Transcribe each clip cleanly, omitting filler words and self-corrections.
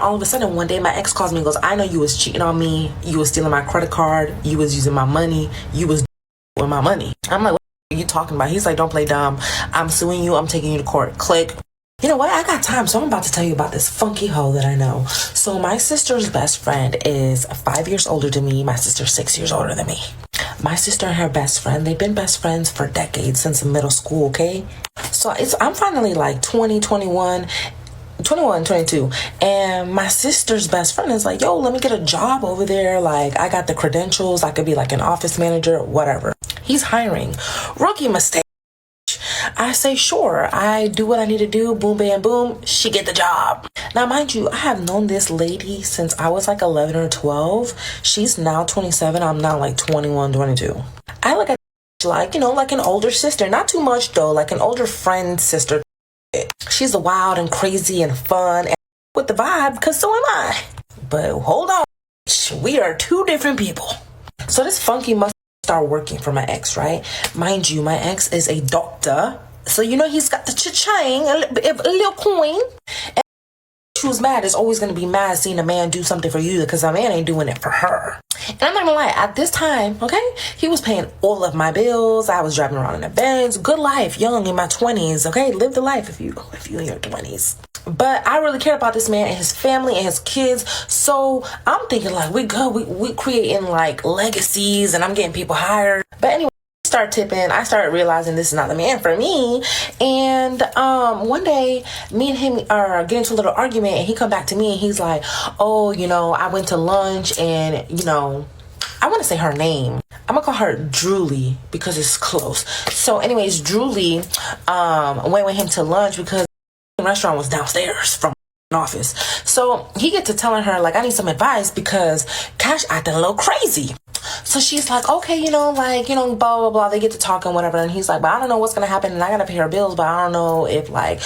all of a sudden one day my ex calls me and goes, I know you was cheating on me, you was stealing my credit card, you was using my money, you was with my money. I'm like, what are you talking about? He's like, don't play dumb, I'm suing you, I'm taking you to court. Click. You know what, I got time, so I'm about to tell you about this funky hoe that I know. So my sister's best friend is 5 years older than me. My sister's 6 years older than me. My sister and her best friend, they've been best friends for decades, since middle school, okay? So I'm finally like 20, 21, 22, and my sister's best friend is like, yo, let me get a job over there. Like, I got the credentials, I could be like an office manager, whatever. He's hiring. Rookie mistake. I say, sure, I do what I need to do, boom, bam, boom, she get the job. Now, mind you, I have known this lady since I was like 11 or 12. She's now 27, I'm now like 21, 22. I look at like, you know, like an older sister, not too much though, like an older friend sister. She's wild and crazy and fun and with the vibe, because so am I. But hold on, we are two different people. So this funky must start working for my ex, right? Mind you, my ex is a doctor, so you know he's got the cha-ching, a little coin. And who's mad is always going to be mad seeing a man do something for you, because a man ain't doing it for her. And I'm not gonna lie, at this time, okay, he was paying all of my bills. I was driving around in a Benz. Good life, young in my 20s, okay? Live the life if you in your 20s. But I really care about this man and his family and his kids. So I'm thinking like, we good. We creating like legacies, and I'm getting people hired. But anyway, start tipping. I started realizing this is not the man for me. And one day, me and him are getting into a little argument, and he come back to me and he's like, oh, you know, I went to lunch and, you know, I want to say her name. I'm gonna call her Drewly because it's close. So anyways, Drewly went with him to lunch because the restaurant was downstairs from the office. So he get to telling her like, I need some advice because Cash acting a little crazy. So she's like, okay, you know, like, you know, blah, blah, blah. They get to talking, whatever. And he's like, but I don't know what's going to happen. And I got to pay her bills, but I don't know if like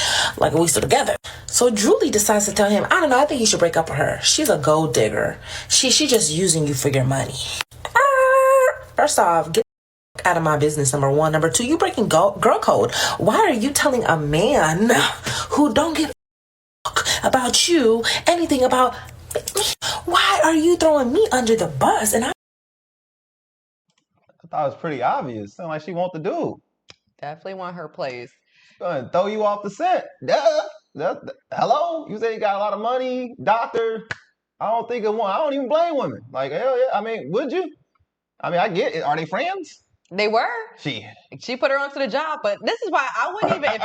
we still together. So Drewly decides to tell him, I don't know, I think you should break up with her. She's a gold digger. She just using you for your money. First off, get out of my business, number one. Number two, you breaking girl code. Why are you telling a man who don't give a fuck about you anything about me? Why are you throwing me under the bus? And I thought it was pretty obvious. Sound like she want the dude. Definitely want her place. Gonna throw you off the scent. Hello? You say you got a lot of money, doctor. I don't think it won't. I don't even blame women. Like, hell yeah. I mean, would you? I mean, I get it. Are they friends? They were. She put her onto the job, but this is why I wouldn't even.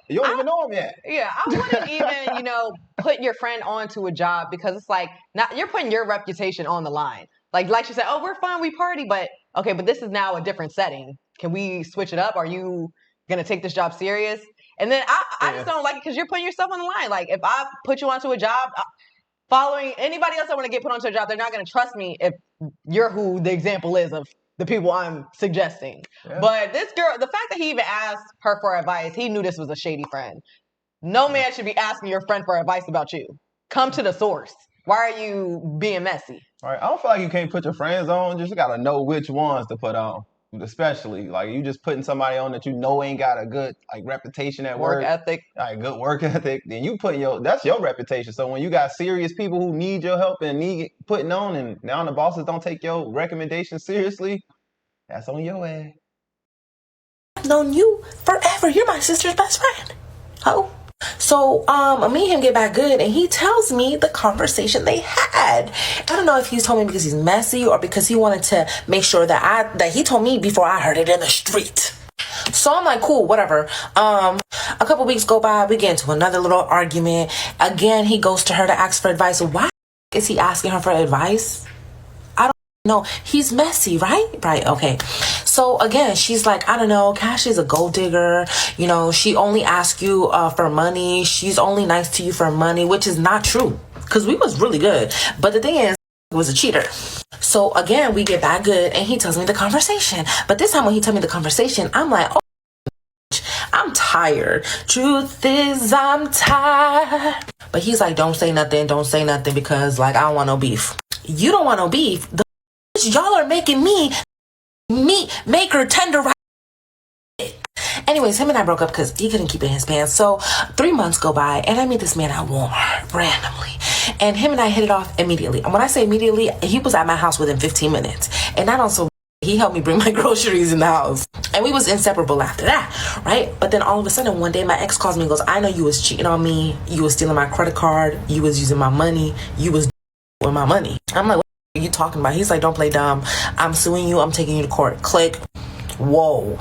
You don't even know him yet. Yeah, I wouldn't even, you know, put your friend onto a job, because it's like, not, you're putting your reputation on the line. Like she said, oh, we're fine, we party, but okay, but this is now a different setting. Can we switch it up? Are you gonna take this job serious? And then I just don't like it because you're putting yourself on the line. Like, if I put you onto a job, following anybody else that want to get put onto a job, they're not gonna trust me if you're who the example is of the people I'm suggesting. Yeah. But this girl, the fact that he even asked her for advice, he knew this was a shady friend. No man should be asking your friend for advice about you. Come to the source. Why are you being messy? All right, I don't feel like you can't put your friends on. You just gotta know which ones to put on. Especially like you just putting somebody on that you know ain't got a good like reputation at work ethic, like good work ethic. Then you putting that's your reputation. So when you got serious people who need your help and need putting on, and now the bosses don't take your recommendations seriously, that's on your ass. I've known you forever. You're my sister's best friend. Oh. So me and him get back good, and he tells me the conversation they had. I don't know if he's told me because he's messy or because he wanted to make sure that he told me before I heard it in the street. So I'm like, cool, whatever. A couple weeks go by, we get into another little argument. Again, he goes to her to ask for advice. Why is he asking her for advice? I don't know. He's messy, right? Right, okay. So again, she's like, I don't know, Cash is a gold digger. You know, she only asks you for money. She's only nice to you for money, which is not true. Because we was really good. But the thing is, he was a cheater. So again, we get back good, and he tells me the conversation. But this time when he told me the conversation, I'm like, oh, I'm tired. Truth is, I'm tired. But he's like, don't say nothing because like, I don't want no beef. You don't want no beef. Y'all are making me make her tender right. Anyways, him and I broke up because he couldn't keep it in his pants. So 3 months go by, and I meet this man at Walmart randomly. And him and I hit it off immediately. And when I say immediately, he was at my house within 15 minutes. And not on so he helped me bring my groceries in the house. And we was inseparable after that, right? But then all of a sudden, one day, my ex calls me and goes, I know you was cheating on me. You was stealing my credit card. You was using my money. You was with my money. I'm like, what are you talking about? He's like, don't play dumb. I'm suing you. I'm taking you to court. Click. Whoa.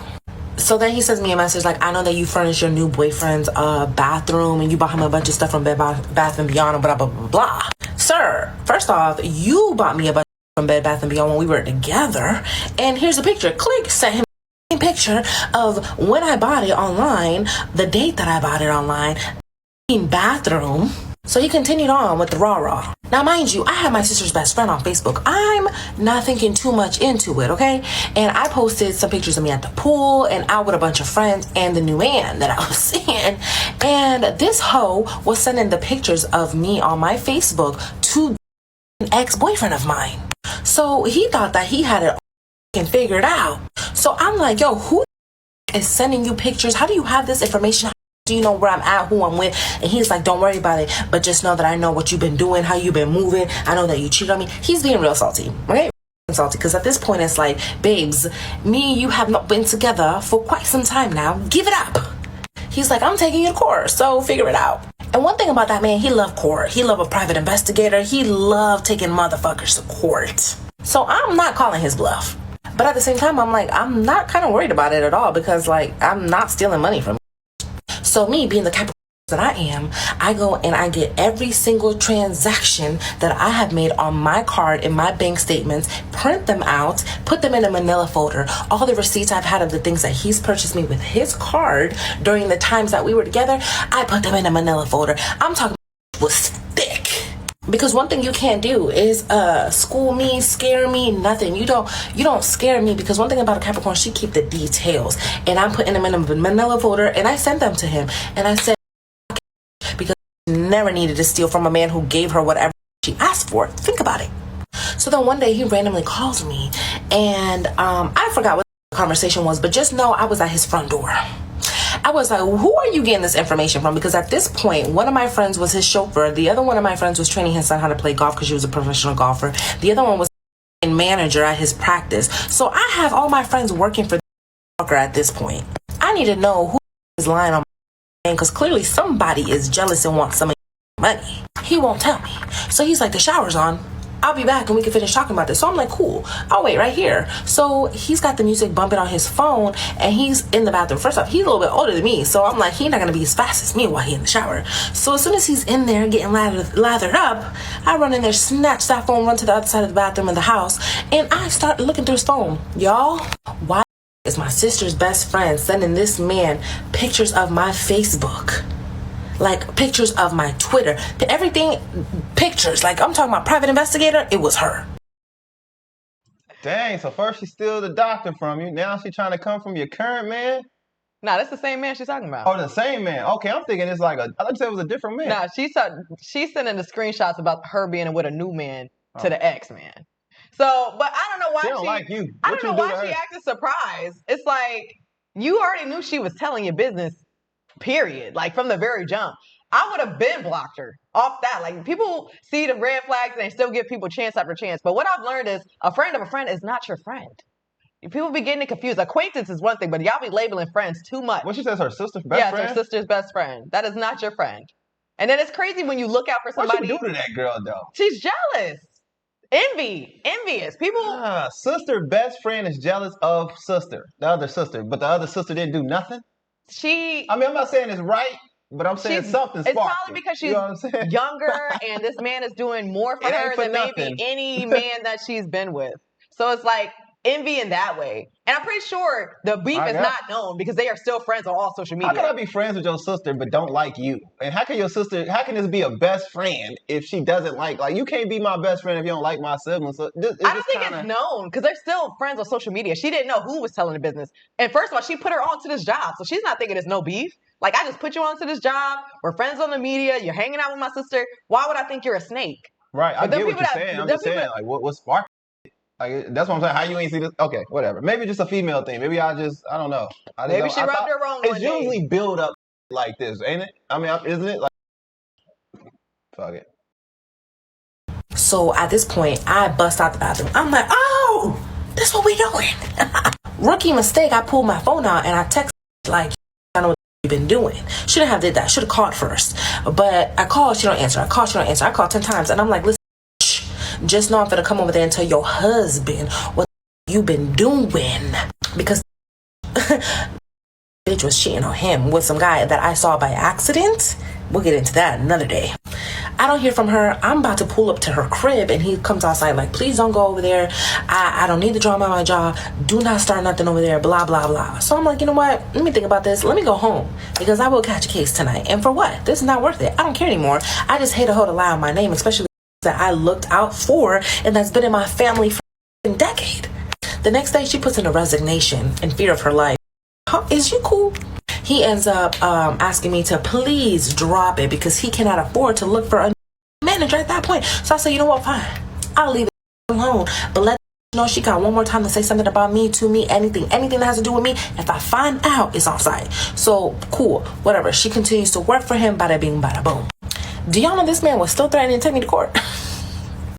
So then he sends me a message like, I know that you furnished your new boyfriend's bathroom and you bought him a bunch of stuff from Bed Bath & Beyond and blah, blah, blah, blah. Sir, first off, you bought me a bunch from Bed Bath & Beyond when we were together. And here's a picture. Click, sent him a picture of when I bought it online, the date that I bought it online, bathroom. So he continued on with the rah-rah. Now, mind you, I have my sister's best friend on Facebook. I'm not thinking too much into it, okay? And I posted some pictures of me at the pool and out with a bunch of friends and the new man that I was seeing. And this hoe was sending the pictures of me on my Facebook to an ex-boyfriend of mine. So he thought that he had it figured out. So I'm like, yo, who is sending you pictures? How do you have this information? Do you know where I'm at, who I'm with? And he's like, don't worry about it, but just know that I know what you've been doing, how you've been moving. I know that you cheated on me. He's being real salty, right? Salty, because at this point it's like, babes, me and you have not been together for quite some time now. Give it up. He's like, I'm taking you to court, so figure it out. And one thing about that man, he loved court. He loved a private investigator. He loved taking motherfuckers to court. So I'm not calling his bluff. But at the same time, I'm like, I'm not kind of worried about it at all because, like, I'm not stealing money from him. So me being the Capricorn that I am, I go and I get every single transaction that I have made on my card in my bank statements, print them out, put them in a manila folder. All the receipts I've had of the things that he's purchased me with his card during the times that we were together, I put them in a manila folder. I'm talking about was thick. Because one thing you can't do is school me, scare me, nothing. You don't scare me, because one thing about a Capricorn, she keep the details. And I'm putting them in a manila folder and I sent them to him. And I said, because she never needed to steal from a man who gave her whatever she asked for. Think about it. So then one day he randomly calls me and I forgot what the conversation was, but just know I was at his front door. I was like, who are you getting this information from? Because at this point, one of my friends was his chauffeur. The other one of my friends was training his son how to play golf because she was a professional golfer. The other one was a manager at his practice. So I have all my friends working for the at this point. I need to know who is lying on my name, because clearly somebody is jealous and wants some money. He won't tell me. So he's like, the shower's on. I'll be back and we can finish talking about this. So I'm like, cool, I'll wait right here. So he's got the music bumping on his phone and he's in the bathroom. First off, he's a little bit older than me, so I'm like, he's not gonna be as fast as me while he's in the shower. So as soon as he's in there getting lathered up, I run in there, snatch that phone, run to the other side of the bathroom in the house, and I start looking through his phone. Y'all, why is my sister's best friend sending this man pictures of my Facebook? Like pictures of my Twitter, everything, pictures. Like I'm talking about private investigator, it was her. Dang, so first she steal the doctor from you, now she trying to come from your current man? Nah, that's the same man she's talking about. Oh, the same man. Okay, I'm thinking it's like I thought you said it was a different man. Nah, she's sending the screenshots about her being with a new man to the ex man. So, but I don't know why she don't like you. I don't know why she acted surprised. It's like you already knew she was telling your business. Period. Like from the very jump. I would have been blocked her off that. Like people see the red flags and they still give people chance after chance. But what I've learned is a friend of a friend is not your friend. People be getting it confused. Acquaintance is one thing, but y'all be labeling friends too much. What she says, her sister's best friend? Yeah, it's her sister's best friend. That is not your friend. And then it's crazy when you look out for somebody. What she do to that girl though? She's jealous. Envious. People. Sister best friend is jealous of sister, the other sister, but the other sister didn't do nothing. I'm not saying it's right, but I'm saying something's sparking. It's probably because she's younger and this man is doing more for her than maybe any man that she's been with. So it's like envy in that way. And I'm pretty sure the beef is not known because they are still friends on all social media. How can I be friends with your sister but don't like you? And how can this be a best friend if she doesn't like you can't be my best friend if you don't like my sibling. So I don't think it's known because they're still friends on social media. She didn't know who was telling the business. And first of all, she put her onto this job. So she's not thinking there's no beef. Like, I just put you onto this job. We're friends on the media. You're hanging out with my sister. Why would I think you're a snake? Right. I get what you're saying. I'm just saying, like, what's sparking? Like, that's what I'm saying. How you ain't see this? Okay, whatever. Maybe just a female thing. Maybe I don't know. Maybe she rubbed her wrong one day. It's usually build up like this, ain't it? I mean, isn't it? Like, fuck it. So at this point, I bust out the bathroom. I'm like, oh, this what we doing. Rookie mistake, I pulled my phone out and I text like, I know what you've been doing. Shouldn't have did that. Should have called first. But I called, she don't answer. I called, she don't answer. I called 10 times. And I'm like, listen, just know I'm gonna come over there and tell your husband what you been doing. Because bitch was cheating on him with some guy that I saw by accident. We'll get into that another day. I don't hear from her. I'm about to pull up to her crib and he comes outside like, please don't go over there. I don't need the drama on my job. Do not start nothing over there, blah, blah, blah. So I'm like, you know what? Let me think about this. Let me go home because I will catch a case tonight. And for what? This is not worth it. I don't care anymore. I just hate a hoe to lie on my name, especially that I looked out for and that's been in my family for a decade. The next day she puts in a resignation in fear of her life. Is you cool? He ends up asking me to please drop it because he cannot afford to look for a manager at that point. So I said, you know what, fine. I'll leave it alone. But let her know she got one more time to say something about me, to me, anything that has to do with me. If I find out, it's offside. So cool, whatever. She continues to work for him, bada bing, bada boom. Do y'all know this man was still threatening to take me to court? I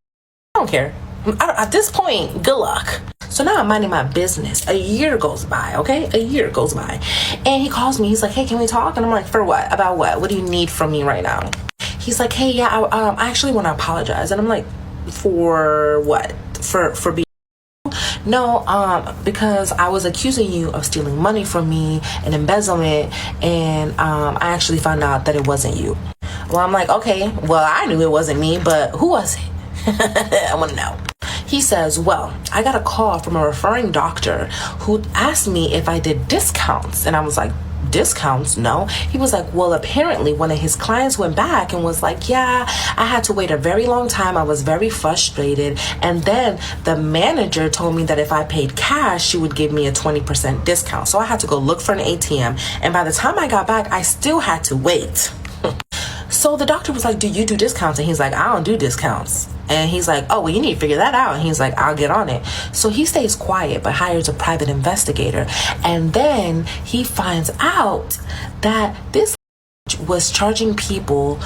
don't care. At this point, good luck. So now I'm minding my business. A year goes by, okay? A year goes by. And he calls me. He's like, hey, can we talk? And I'm like, for what? About what? What do you need from me right now? He's like, hey, yeah, I actually want to apologize. And I'm like, for what? For being... No, because I was accusing you of stealing money from me and embezzlement. And I actually found out that it wasn't you. Well, I'm like, okay, well, I knew it wasn't me, but who was it? I want to know. He says, well, I got a call from a referring doctor who asked me if I did discounts. And I was like, discounts? No. He was like, well, apparently one of his clients went back and was like, yeah, I had to wait a very long time. I was very frustrated. And then the manager told me that if I paid cash, she would give me a 20% discount. So I had to go look for an ATM. And by the time I got back, I still had to wait. So the doctor was like, do you do discounts? And he's like, I don't do discounts. And he's like, oh, well, you need to figure that out. And he's like, I'll get on it. So he stays quiet, but hires a private investigator. And then he finds out that this was charging people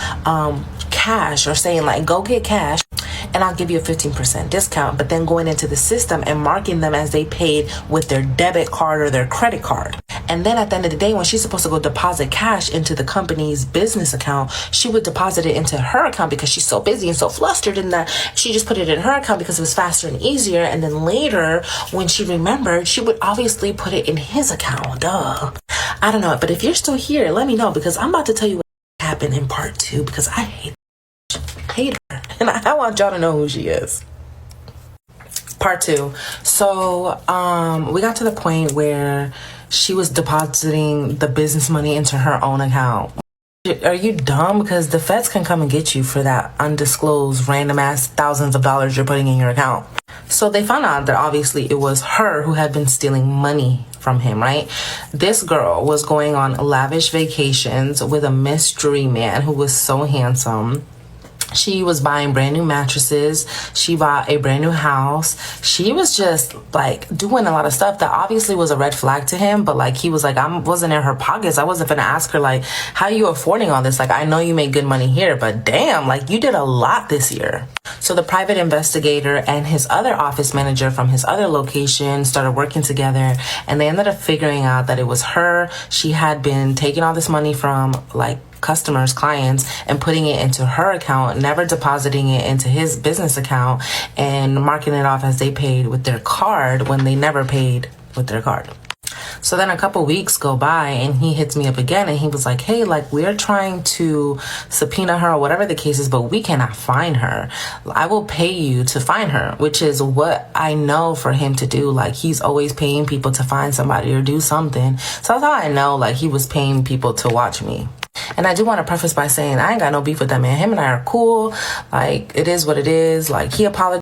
cash, or saying like, go get cash and I'll give you a 15% discount, but then going into the system and marking them as they paid with their debit card or their credit card. And then at the end of the day, when she's supposed to go deposit cash into the company's business account, she would deposit it into her account because she's so busy and so flustered, and that she just put it in her account because it was faster and easier. And then later, when she remembered, she would obviously put it in his account. Duh. I don't know. But if you're still here, let me know, because I'm about to tell you what happened in part 2, because I hate her. And I want y'all to know who she is. Part 2. So we got to the point where she was depositing the business money into her own account. Are you dumb? Because the feds can come and get you for that undisclosed random ass thousands of dollars you're putting in your account. So they found out that obviously it was her who had been stealing money from him, right? This girl was going on lavish vacations with a mystery man who was so handsome. She was buying brand new mattresses. She bought a brand new house. She was just like doing a lot of stuff that obviously was a red flag to him. But like, he was like, I wasn't in her pockets. I wasn't gonna ask her like, how are you affording all this? Like, I know you make good money here, but damn, like you did a lot this year. So the private investigator and his other office manager from his other location started working together, and they ended up figuring out that it was her. She had been taking all this money from like customers, clients, and putting it into her account, never depositing it into his business account, and marking it off as they paid with their card when they never paid with their card. So then a couple weeks go by and he hits me up again, and he was like, hey, like, we're trying to subpoena her or whatever the case is, but we cannot find her. I will pay you to find her, which is what I know for him to do. Like, he's always paying people to find somebody or do something. So that's how I know, like, he was paying people to watch me. And I do want to preface by saying I ain't got no beef with that man. Him and I are cool. Like, it is what it is. Like, he apologized.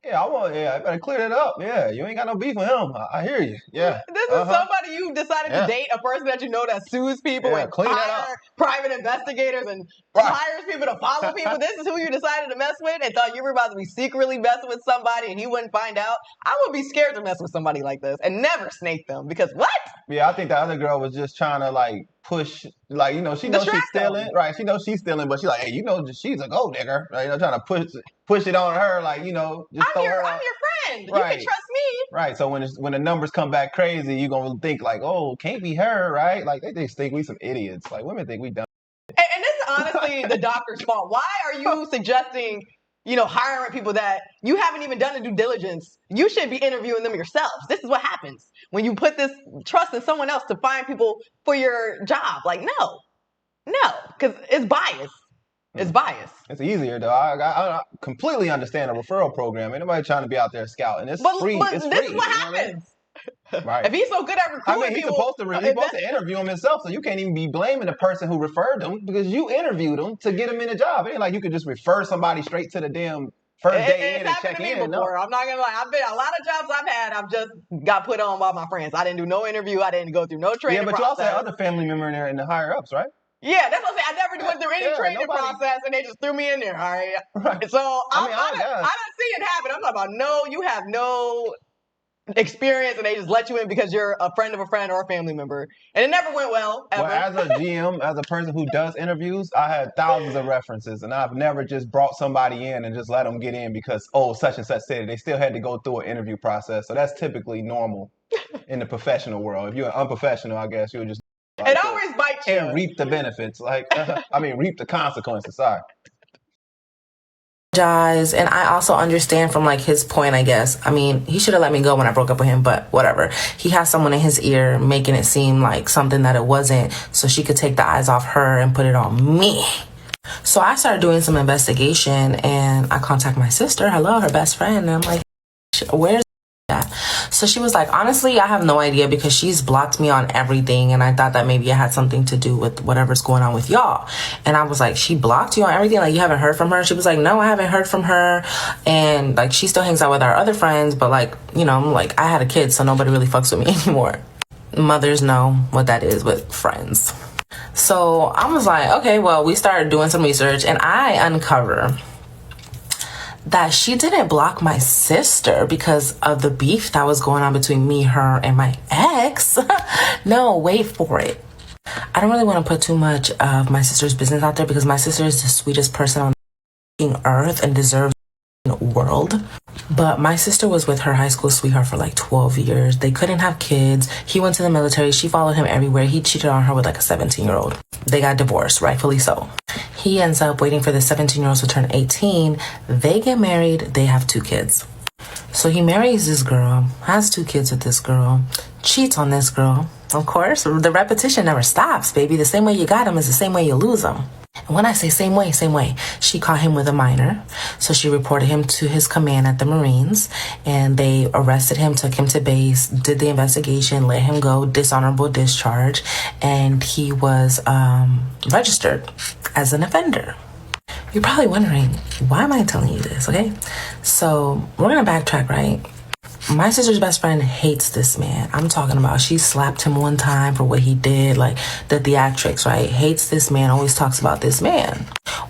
I better clear that up. Yeah, you ain't got no beef with him. I hear you. Yeah. This is somebody you decided to date, a person that you know that sues people and clean that up. hire private investigators and hires people to follow people. This is who you decided to mess with and thought you were about to be secretly messing with somebody and he wouldn't find out. I would be scared to mess with somebody like this and never snake them, because what? Yeah, I think the other girl was just trying to like push, like, she knows she's Distract stealing, them. right? She knows she's stealing, but she's like, hey, she's a gold digger, right? Trying to push it on her, like, just throw her I'm out. your friend. You can Right. trust me. Right. So when the numbers come back crazy, you're gonna think like, oh, can't be her, right? Like they just think we some idiots. Like women think we dumb. And this is honestly the doctor's fault. Why are you suggesting, hiring people that you haven't even done the due diligence? You should be interviewing them yourselves. This is what happens when you put this trust in someone else to find people for your job. Like, no, because it's bias. It's bias. It's easier though. I completely understand a referral program. Ain't nobody trying to be out there scouting. It's free. But It's this free. is what You know what I mean? happens. Right. If he's so good at recruiting he's people, supposed to interview him himself, so you can't even be blaming the person who referred them because you interviewed them to get them in a job. It ain't like you could just refer somebody straight to the damn first day in and check in. Before. No. I'm not gonna lie. I've been a lot of jobs I've had. I've just got put on by my friends. I didn't do no interview. I didn't go through no training. Yeah, but process. you also had other family member in there in the higher ups, right? Yeah, that's what I'm saying. I never went through any training process, and they just threw me in there. All right. So I don't see it happen. I'm talking about no. You have no experience, and they just let you in because you're a friend of a friend or a family member, and it never went well ever. Well, as a GM, as a person who does interviews, I had thousands of references, and I've never just brought somebody in and just let them get in because such and such said it. They still had to go through an interview process, so that's typically normal in the professional world. If you're unprofessional, I guess you'll just it always bites you and reap the benefits. Reap the consequences. Sorry. And I also understand from like his point, I guess. I mean, he should have let me go when I broke up with him, but whatever. He has someone in his ear making it seem like something that it wasn't, so she could take the eyes off her and put it on me. So I started doing some investigation, and I contact my sister, her best friend, and I'm like, where's that? So she was like, honestly, I have no idea because she's blocked me on everything, and I thought that maybe it had something to do with whatever's going on with y'all. And I was like, she blocked you on everything? Like, you haven't heard from her? She was like, no, I haven't heard from her. And like, she still hangs out with our other friends, but like, like I had a kid, so nobody really fucks with me anymore. Mothers know what that is with friends. So I was like, okay, well, we started doing some research, and I uncover that she didn't block my sister because of the beef that was going on between me, her, and my ex. No, wait for it. I don't really want to put too much of my sister's business out there because my sister is the sweetest person on the earth and deserves the world. But my sister was with her high school sweetheart for like 12 years. They couldn't have kids. He went to the military. She followed him everywhere. He cheated on her with like a 17-year-old. They got divorced, rightfully so. He ends up waiting for the 17-year-old to turn 18. They get married. They have 2 kids. So he marries this girl, has 2 kids with this girl, cheats on this girl. Of course, the repetition never stops, baby. The same way you got him is the same way you lose him. And when I say same way, she caught him with a minor. So she reported him to his command at the Marines, and they arrested him, took him to base, did the investigation, let him go, dishonorable discharge, and he was registered as an offender. You're probably wondering, why am I telling you this, okay? So we're gonna backtrack, right? My sister's best friend hates this man. I'm talking about she slapped him one time for what he did, like the theatrics, right? Hates this man, always talks about this man.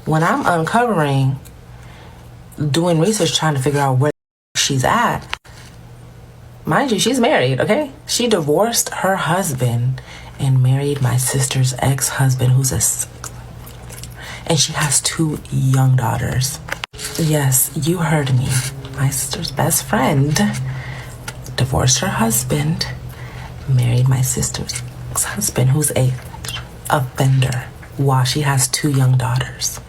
When I'm uncovering, doing research, trying to figure out where she's at, mind you, she's married, okay? She divorced her husband and married my sister's ex-husband, and she has 2 young daughters. Yes, you heard me. My sister's best friend divorced her husband, married my sister's ex-husband, who's a offender, while she has 2 young daughters.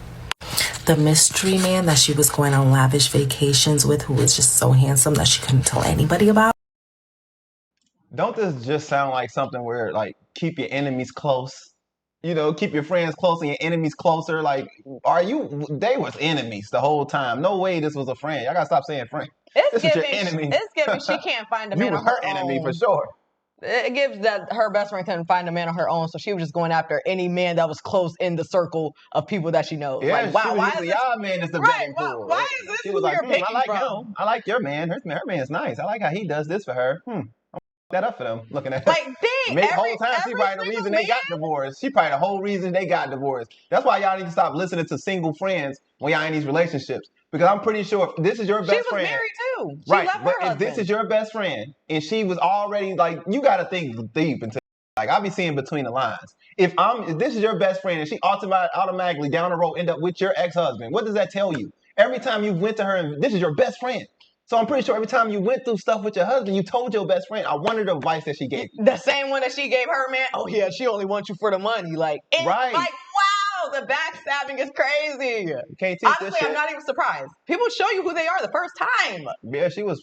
The mystery man that she was going on lavish vacations with, who was just so handsome that she couldn't tell anybody about. Don't this just sound like something where, like, keep your enemies close? Keep your friends close and your enemies closer. Like, they was enemies the whole time. No way this was a friend. Y'all gotta stop saying friend. This is your enemy. It's giving she can't find a man on her enemy own. for sure. It gives that her best friend couldn't find a man on her own, so she was just going after any man that was close in the circle of people that she knows. Yeah, like, wow, why is y'all man is the betting pool. Why is this she who was like, you're picking I like from? him. I like your man. Her man's nice. I like how he does this for her. That up for them. Looking at like, dang, the whole time she probably the reason they got divorced. She probably the whole reason they got divorced. That's why y'all need to stop listening to single friends when y'all in these relationships. Because I'm pretty sure if this is your best friend. She was married too. She Right, left but her if husband. this is your best friend and she was already like, you got to think deep into like I'll be seeing between the lines. If this is your best friend and she automatically down the road end up with your ex-husband, what does that tell you? Every time you went to her and this is your best friend. So I'm pretty sure every time you went through stuff with your husband, you told your best friend, I wanted the advice that she gave you. The same one that she gave her man. Oh yeah, she only wants you for the money. Like, Right. like wow, the backstabbing is crazy. You can't teach this Honestly, shit. I'm not even surprised. People show you who they are the first time. Yeah, she was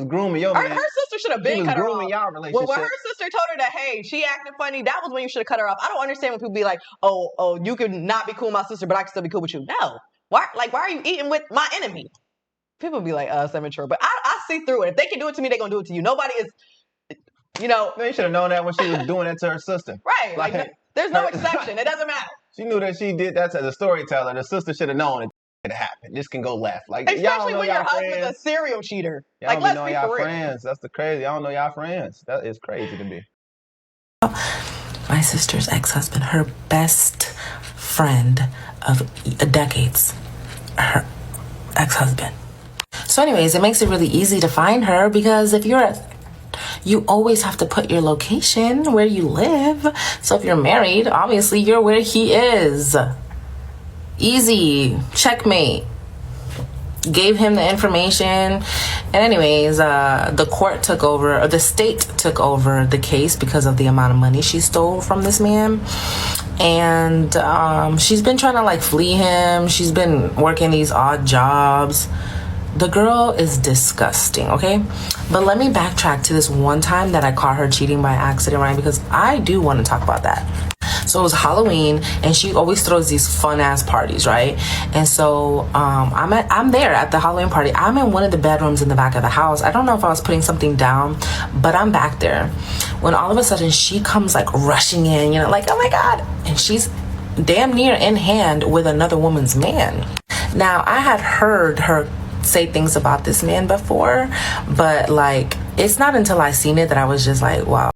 grooming your man. Her sister should have She been was cut her grooming off. y'all relationship. When her sister told her that, hey, she acting funny, that was when you should have cut her off. I don't understand when people be like, oh, you can not be cool with my sister, but I can still be cool with you. No. Why are you eating with my enemy? People be like, it's immature. But I see through it. If they can do it to me, they're going to do it to you. Nobody is, Man, you should have known that when she was doing that to her sister. Right. Like there's no exception. It doesn't matter. She knew that she did that as a storyteller. The sister should have known it happened. This can go left. Like Especially y'all know when your y'all husband's friends. a serial cheater. Y'all Like, let's know be y'all for real. friends. That's the crazy. Y'all know y'all friends. That is crazy to me. My sister's ex-husband, her best friend of decades, her ex-husband. So anyways, it makes it really easy to find her because if you always have to put your location where you live. So if you're married, obviously you're where he is. Easy. Checkmate. Gave him the information. And anyways, the court took over, or the state took over the case because of the amount of money she stole from this man. And she's been trying to like flee him. She's been working these odd jobs. The girl is disgusting, okay? But let me backtrack to this one time that I caught her cheating by accident, right? Because I do want to talk about that. So it was Halloween, and she always throws these fun-ass parties, right? And so I'm there at the Halloween party. I'm in one of the bedrooms in the back of the house. I don't know if I was putting something down, but I'm back there. When all of a sudden, she comes like rushing in, like, oh my God. And she's damn near in hand with another woman's man. Now, I had heard her say things about this man before, but like it's not until I seen it that I was just like, wow.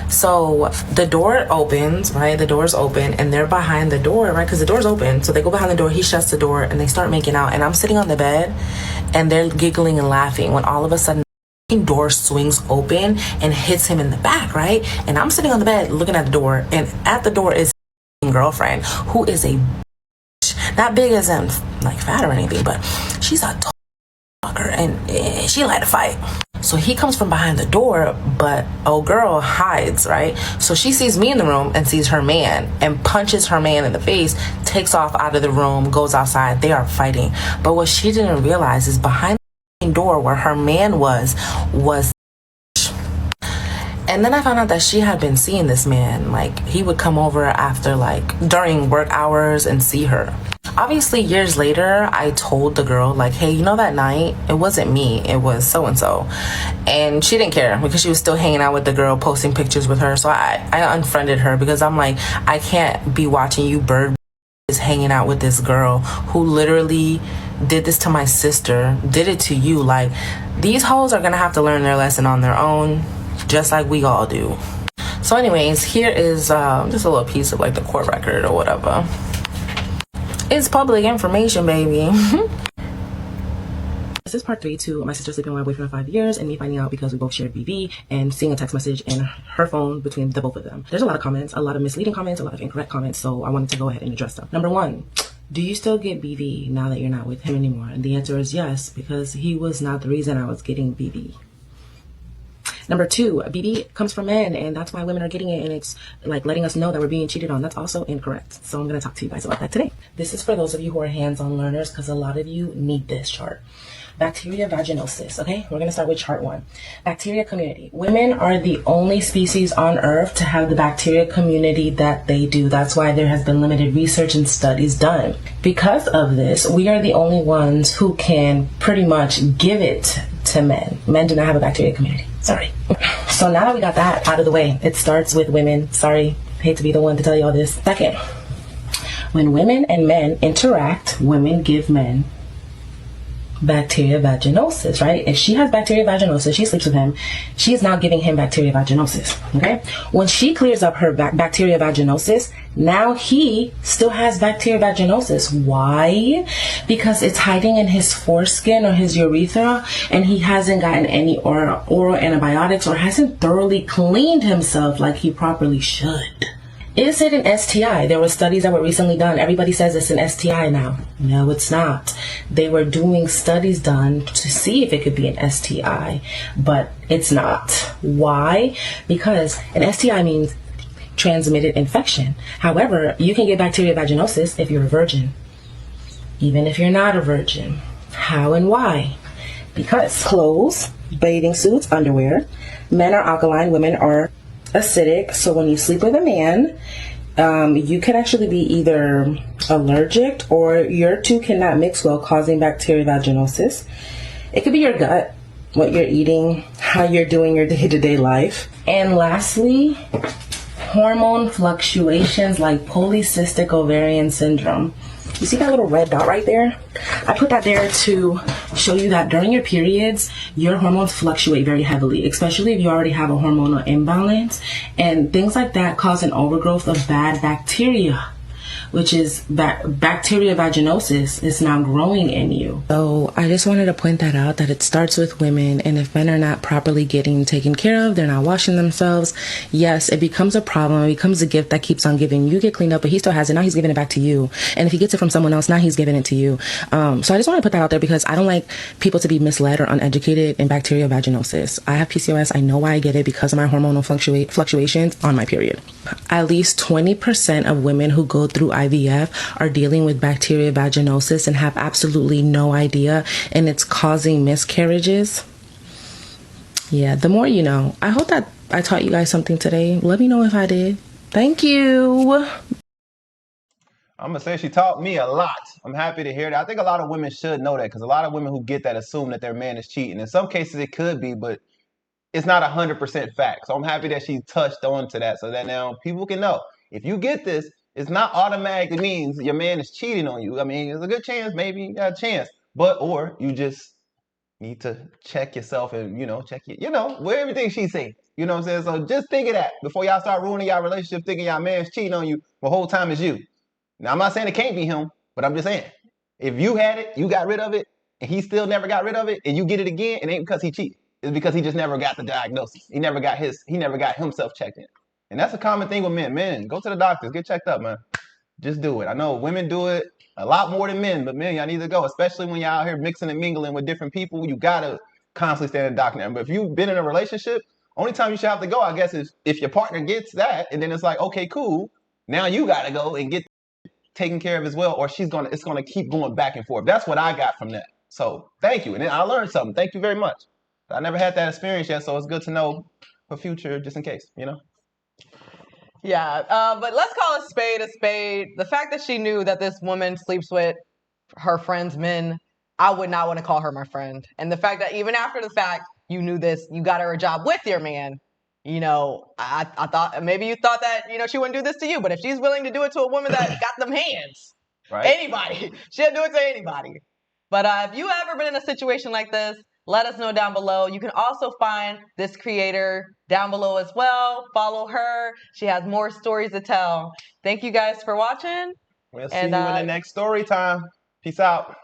So the door opens, right? The door's open and they're behind the door, right? Because the door's open. So they go behind the door, he shuts the door and they start making out. And I'm sitting on the bed and they're giggling and laughing when all of a sudden the door swings open and hits him in the back, right? And I'm sitting on the bed looking at the door, and at the door is his girlfriend, who is a not big as in like fat or anything, but she's a talker and she like to fight. So he comes from behind the door, but old girl hides, right? So she sees me in the room and sees her man and punches her man in the face, takes off out of the room, goes outside. They are fighting. But what she didn't realize is behind the door where her man was. And then I found out that she had been seeing this man. Like, he would come over after, like, during work hours and see her. Obviously, years later, I told the girl, like, hey, that night, it wasn't me. It was so-and-so. And she didn't care because she was still hanging out with the girl, posting pictures with her. So I unfriended her because I'm like, I can't be watching you bird is hanging out with this girl who literally did this to my sister, did it to you. Like, these hoes are going to have to learn their lesson on their own, just like we all do. So anyways, here is just a little piece of like the court record or whatever. It's public information, baby. This is part 3 to my sister sleeping with my boyfriend for 5 years and me finding out because we both shared BB and seeing a text message in her phone between the both of them. There's a lot of comments, a lot of misleading comments, a lot of incorrect comments, so I wanted to go ahead and address them. Number 1, do you still get BB now that you're not with him anymore? And the answer is yes, because he was not the reason I was getting BB. Number 2, BB comes from men, and that's why women are getting it, and it's like letting us know that we're being cheated on. That's also incorrect. So I'm going to talk to you guys about that today. This is for those of you who are hands-on learners, because a lot of you need this chart. Bacteria vaginosis, okay? We're going to start with chart 1. Bacteria community. Women are the only species on Earth to have the bacteria community that they do. That's why there has been limited research and studies done. Because of this, we are the only ones who can pretty much give it to men. Men do not have a bacteria community. Sorry. So now that we got that out of the way, it starts with women. Sorry, hate to be the one to tell you all this. Second, when women and men interact, women give men bacteria vaginosis, right? If she has bacteria vaginosis, she sleeps with him, she's now giving him bacteria vaginosis, okay? When she clears up her bacteria vaginosis, Now he still has bacterial vaginosis. Why? Because it's hiding in his foreskin or his urethra, and he hasn't gotten any oral antibiotics or hasn't thoroughly cleaned himself like he properly should. Is it an STI? There were studies that were recently done. Everybody says it's an STI now. No, it's not. They were doing studies done to see if it could be an STI, but it's not. Why? Because an STI means transmitted infection. However, you can get bacterial vaginosis if you're a virgin, even if you're not a virgin. How and why? Because clothes, bathing suits, underwear, men are alkaline, women are acidic. So when you sleep with a man, you can actually be either allergic or your two cannot mix well, causing bacterial vaginosis. It could be your gut, what you're eating, how you're doing your day-to-day life. And lastly, hormone fluctuations like polycystic ovarian syndrome. You see that little red dot right there? I put that there to show you that during your periods, your hormones fluctuate very heavily, especially if you already have a hormonal imbalance. And things like that cause an overgrowth of bad bacteria, which is bacteria vaginosis is now growing in you. So I just wanted to point that out, that it starts with women, and if men are not properly getting taken care of, they're not washing themselves, yes, it becomes a problem. It becomes a gift that keeps on giving. You get cleaned up, but he still has it. Now he's giving it back to you. And if he gets it from someone else, now he's giving it to you. So I just want to put that out there because I don't like people to be misled or uneducated in bacterial vaginosis. I have PCOS. I know why I get it, because of my hormonal fluctuations on my period. At least 20% of women who go through IVF are dealing with bacterial vaginosis and have absolutely no idea, and it's causing miscarriages. Yeah, the more you know. I hope that I taught you guys something today. Let me know if I did. Thank you. I'm gonna say she taught me a lot. I'm happy to hear that. I think a lot of women should know that, because a lot of women who get that assume that their man is cheating. In some cases it could be, but it's not 100% fact. So I'm happy that she touched on to that, so that now people can know. If you get this, it's not automatically means your man is cheating on you. I mean, there's a good chance, maybe you got a chance, or you just need to check yourself and, check it, with everything she says. You know what I'm saying? So just think of that before y'all start ruining y'all relationship, thinking y'all man's cheating on you the whole time it's you. Now, I'm not saying it can't be him, but I'm just saying, if you had it, you got rid of it, and he still never got rid of it, and you get it again, it ain't because he cheated. It's because he just never got the diagnosis. He never got himself checked in. And that's a common thing with men. Men, go to the doctors, get checked up, man. Just do it. I know women do it a lot more than men, but men, y'all need to go, especially when y'all out here mixing and mingling with different people. You gotta constantly stay in the doctor. But if you've been in a relationship, only time you should have to go, I guess, is if your partner gets that, and then it's like, okay, cool. Now you gotta go and get taken care of as well, or it's gonna keep going back and forth. That's what I got from that. So thank you, and then I learned something. Thank you very much. I never had that experience yet, so it's good to know for future, just in case, Yeah, but let's call a spade a spade. The fact that she knew that this woman sleeps with her friends' men, I would not want to call her my friend. And the fact that even after the fact you knew this, you got her a job with your man. I thought maybe you thought that she wouldn't do this to you, but if she's willing to do it to a woman that got them hands, Right? anybody, she'll do it to anybody. But if you ever been in a situation like this, let us know down below. You can also find this creator down below as well. Follow her. She has more stories to tell. Thank you guys for watching. We'll see you in the next story time. Peace out.